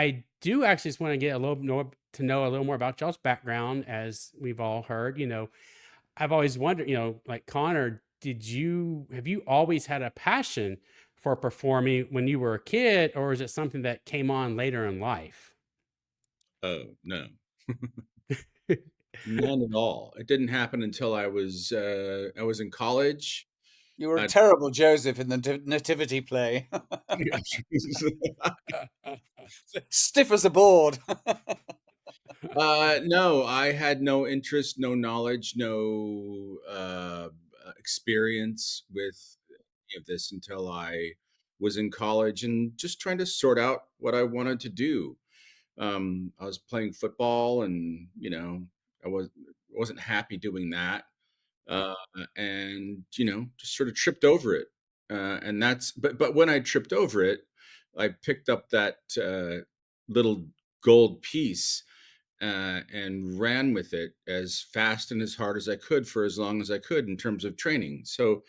I do actually just want to get a little more to know a little more about y'all's background, as we've all heard. I've always wondered, like Connor, have you always had a passion for performing when you were a kid, or is it something that came on later in life? Oh, no. None at all. It didn't happen until I was in college. You were a I terrible Joseph in the nativity play. Stiff as a board. No, I had no interest, no knowledge, no, experience with any of this until I was in college and just trying to sort out what I wanted to do. I was playing football and, I wasn't happy doing that. uh, and just sort of tripped over it. And that's but when I tripped over it, I picked up that little gold piece and ran with it as fast and as hard as I could for as long as I could in terms of training. So,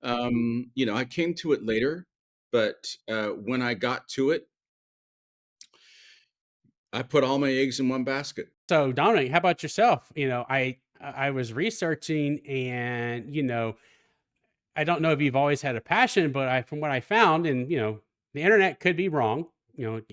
I came to it later, but when I got to it, I put all my eggs in one basket. So, Dominic, how about yourself? I was researching, and I don't know if you've always had a passion, but from what I found, and the internet could be wrong,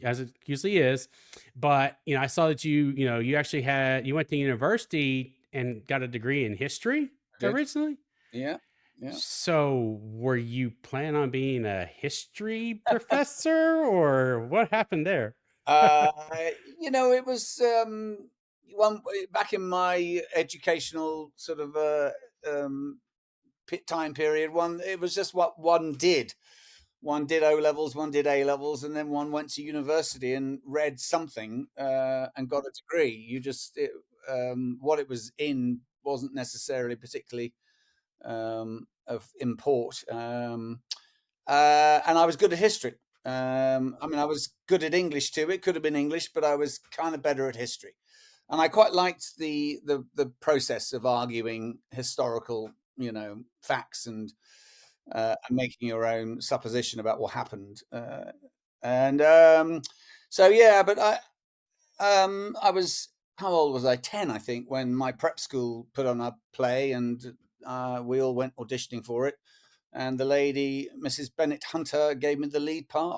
as it usually is, but I saw that you actually you went to university and got a degree in history I did. originally. Yeah, yeah. So, were you planning on being a history professor, or what happened there? Uh, it was one back in my educational sort of time period. One, it was just what one did. One did O levels, one did A levels, and then one went to university and read something and got a degree. What it was in wasn't necessarily particularly of import. And I was good at history. I mean, I was good at English too. It could have been English, but I was kind of better at history, and I quite liked the process of arguing historical, facts and making your own supposition about what happened. And so yeah, but I was, how old was I? 10, I think, when my prep school put on a play, and we all went auditioning for it. And the lady, Mrs. Bennett Hunter, gave me the lead part.